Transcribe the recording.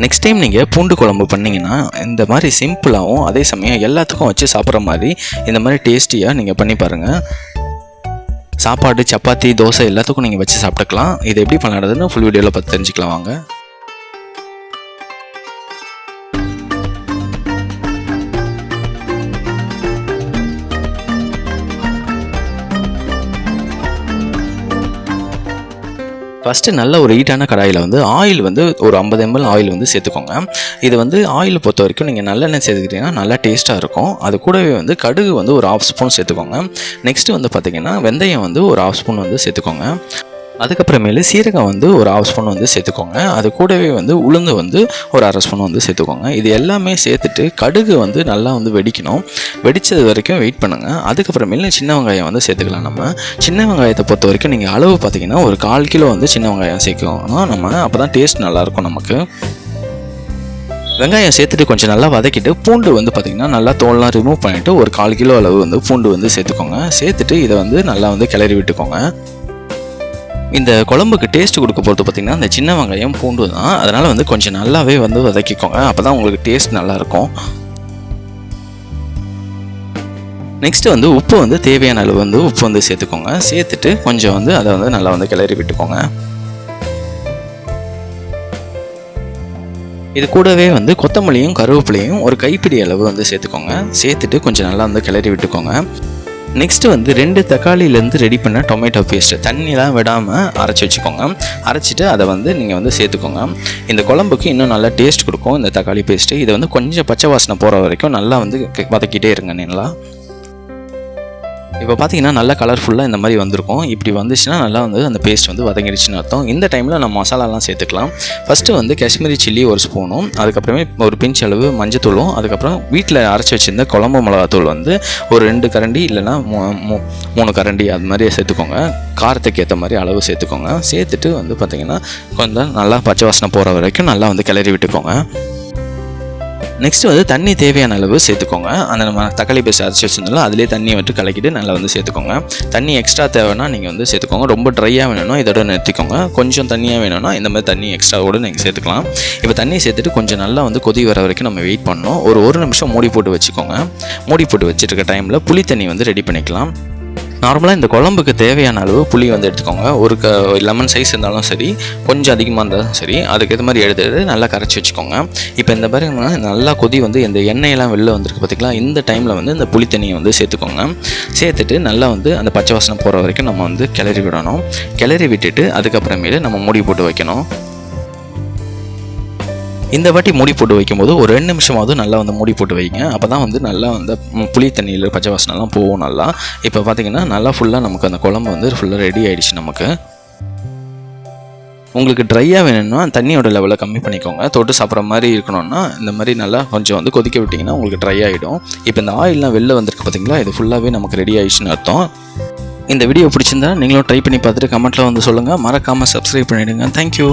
Next time நீங்கள் பூண்டு குழம்பு பண்ணிங்கன்னா இந்த மாதிரி சிம்பிளாகவும் அதே சமயம் எல்லாத்துக்கும் வச்சு சாப்பிட்ற மாதிரி இந்த மாதிரி டேஸ்டியாக நீங்கள் பண்ணி பாருங்கள். சாப்பாடு, சப்பாத்தி, தோசை எல்லாத்துக்கும் நீங்கள் வச்சு சாப்பிட்டுக்கலாம். இது எப்படி பண்ணுறதுன்னு ஃபுல் வீடியோவில் பார்த்து தெரிஞ்சுக்கலாம் வாங்க. ஃபஸ்ட்டு நல்ல ஒரு ஹீட்டான கடாயில் வந்து ஆயில் வந்து ஒரு 50 ml ஆயில் வந்து சேர்த்துக்கோங்க. இது வந்து ஆயில் பொறுத்த வரைக்கும் நீங்கள் நல்லெண்ணெய் சேர்த்துக்கிட்டிங்கன்னா நல்லா டேஸ்ட்டாக இருக்கும். அது கூடவே வந்து கடுகு வந்து ஒரு 1/2 ஸ்பூன் சேர்த்துக்கோங்க. நெக்ஸ்ட்டு வந்து பார்த்திங்கன்னா வெந்தயம் வந்து ஒரு 1/2 ஸ்பூன் வந்து சேர்த்துக்கோங்க. அதுக்கப்புறமேலு சீரகம் வந்து ஒரு 1/2 ஸ்பூன் வந்து சேர்த்துக்கோங்க. அது கூடவே வந்து உளுந்து வந்து ஒரு 1/2 ஸ்பூன் வந்து சேர்த்துக்கோங்க. இது எல்லாமே சேர்த்துட்டு கடுகு வந்து நல்லா வந்து வெடிக்கணும். வெடித்தது வரைக்கும் வெயிட் பண்ணுங்கள். அதுக்கப்புறமேலு சின்ன வெங்காயம் வந்து சேர்த்துக்கலாம். நம்ம சின்ன வெங்காயத்தை பொறுத்த வரைக்கும் நீங்கள் அளவு பார்த்திங்கன்னா ஒரு 1/4 கிலோ வந்து சின்ன வெங்காயம் சேர்க்கணும். நம்ம அப்போ தான் டேஸ்ட் நல்லாயிருக்கும் நமக்கு. வெங்காயம் சேர்த்துட்டு கொஞ்சம் நல்லா வதக்கிட்டு பூண்டு வந்து பார்த்திங்கன்னா நல்லா தோல்லாம் ரிமூவ் பண்ணிவிட்டு ஒரு 1/4 கிலோ அளவு வந்து பூண்டு வந்து சேர்த்துக்கோங்க. சேர்த்துட்டு இதை வந்து நல்லா வந்து கிளறி விட்டுக்கோங்க. இந்த குழம்புக்கு டேஸ்ட் கொடுக்க போகிறது பார்த்திங்கன்னா இந்த சின்ன வெங்காயம் பூண்டு தான். அதனால் வந்து கொஞ்சம் நல்லாவே வந்து வதக்கிக்கோங்க. அப்போ தான் உங்களுக்கு டேஸ்ட் நல்லாயிருக்கும். நெக்ஸ்ட்டு வந்து உப்பு வந்து தேவையான அளவு வந்து உப்பு வந்து சேர்த்துக்கோங்க. சேர்த்துட்டு கொஞ்சம் வந்து அதை வந்து நல்லா வந்து கிளறி விட்டுக்கோங்க. இது கூடவே வந்து கொத்தமல்லியும் கருவேப்பிலையும் ஒரு கைப்பிடி அளவு வந்து சேர்த்துக்கோங்க. சேர்த்துட்டு கொஞ்சம் நல்லா வந்து கிளறி விட்டுக்கோங்க. நெக்ஸ்ட்டு வந்து 2 தக்காளியிலேருந்து ரெடி பண்ண டொமேட்டோ பேஸ்ட்டு தண்ணியெலாம் விடாமல் அரைச்சி வச்சுக்கோங்க. அரைச்சிட்டு அதை வந்து நீங்கள் வந்து சேர்த்துக்கோங்க. இந்த குழம்புக்கு இன்னும் நல்லா டேஸ்ட் கொடுக்கும் இந்த தக்காளி பேஸ்ட்டு. இதை வந்து கொஞ்சம் பச்சை வாசனை போகிற வரைக்கும் நல்லா வந்து வதக்கிட்டே இருங்க. நல்லா இப்போ பார்த்தீங்கன்னா நல்லா கலர்ஃபுல்லாக இந்த மாதிரி வந்திருக்கும். இப்படி வந்துச்சுன்னா நல்லா வந்து அந்த பேஸ்ட் வந்து வதங்கிடுச்சுன்னு அர்த்தம். இந்த டைமில் நம்ம மசாலாலாம் சேர்த்துக்கலாம். ஃபஸ்ட்டு வந்து காஷ்மீரி சில்லி ஒரு ஸ்பூனும், அதுக்கப்புறமே ஒரு பிஞ்ச் அளவு மஞ்சத்தூளும், அதுக்கப்புறம் வீட்டில் அரைச்சி வச்சுருந்த குழம்பு மிளகாத்தூள் வந்து ஒரு 2 கரண்டி இல்லைனா 3 கரண்டி அது மாதிரி சேர்த்துக்கோங்க. காரத்துக்கு ஏற்ற மாதிரி அளவு சேர்த்துக்கோங்க. சேர்த்துட்டு வந்து பார்த்திங்கன்னா கொஞ்சம் நல்லா பச்சை வாசனை போகிற வரைக்கும் நல்லா வந்து கிளறி விட்டுக்கோங்க. நெக்ஸ்ட்டு வந்து தண்ணி தேவையான அளவு சேர்த்துக்கோங்க. அந்த நம்ம தக்காளி பேஸ்ட் அரைச்சி வச்சுருந்தாலும் அதிலே தண்ணியை விட்டு கலக்கிட்டு நல்லா வந்து சேர்த்துக்கோங்க. தண்ணி எக்ஸ்ட்ரா தேவைன்னா நீங்கள் வந்து சேர்த்துக்கோங்க. ரொம்ப ட்ரையாக வேணும்னா இதோட நிறுத்திக்கோங்க. கொஞ்சம் தண்ணியாக வேணும்னா இந்த மாதிரி தண்ணி எக்ஸ்ட்ராவோடு நீங்கள் சேர்த்துக்கலாம். இப்போ தண்ணி சேர்த்துட்டு கொஞ்சம் நல்லா வந்து கொதி வர வரைக்கும் நம்ம வெயிட் பண்ணணும். ஒரு நிமிஷம் மூடி போட்டு வச்சுக்கோங்க. மூடி போட்டு வச்சுருக்க டைமில் புளி தண்ணி வந்து ரெடி பண்ணிக்கலாம். நார்மலாக இந்த குழம்புக்கு தேவையான அளவு புளி வந்து எடுத்துக்கோங்க. ஒரு லெமன் சைஸ் இருந்தாலும் சரி, கொஞ்சம் அதிகமாக இருந்தாலும் சரி, அதுக்கேற்ற மாதிரி எடுத்து நல்லா கரைச்சி வச்சுக்கோங்க. இப்போ இந்த மாதிரி நல்லா கொதி வந்து இந்த எண்ணெயெல்லாம் வெளில வந்துருக்கு பார்த்திங்களா, இந்த டைமில் வந்து இந்த புளி தண்ணியை வந்து சேர்த்துக்கோங்க. சேர்த்துட்டு நல்லா வந்து அந்த பச்சை வாசனை போகிற வரைக்கும் நம்ம வந்து கிளறி விடணும். கிளறி விட்டுட்டு அதுக்கப்புறமேலு நம்ம மூடி போட்டு வைக்கணும். இந்த வாட்டி மூடி போட்டு வைக்கும்போது ஒரு 2 நிமிஷமாவது நல்லா வந்து மூடி போட்டு வைங்க. அப்போ தான் வந்து நல்லா வந்து புளி தண்ணியில் பச்சை வாசனைலாம் போகும் நல்லா. இப்போ பார்த்திங்கன்னா நல்லா ஃபுல்லாக நமக்கு அந்த குழம்பு வந்து ஃபுல்லாக ரெடி ஆகிடுச்சு. நமக்கு உங்களுக்கு ட்ரையாக வேணும்னா தண்ணியோட லெவலை கம்மி பண்ணிக்கோங்க. தொட்டு சாப்பிட்ற மாதிரி இருக்கணும்னா இந்த மாதிரி நல்லா கொஞ்சம் வந்து கொதிக்க விட்டிங்கன்னா உங்களுக்கு ட்ரை ஆகிடும். இப்போ இந்த ஆயிலெலாம் வெளில வந்திருக்கு பார்த்திங்களா, இது ஃபுல்லாகவே நமக்கு ரெடி ஆகிடுச்சுன்னு அர்த்தம். இந்த வீடியோ பிடிச்சிருந்தா நீங்களும் ட்ரை பண்ணி பார்த்துட்டு கமெண்ட்டில் வந்து சொல்லுங்கள். மறக்காமல் சப்ஸ்கிரைப் பண்ணிவிடுங்க. தேங்க்யூ.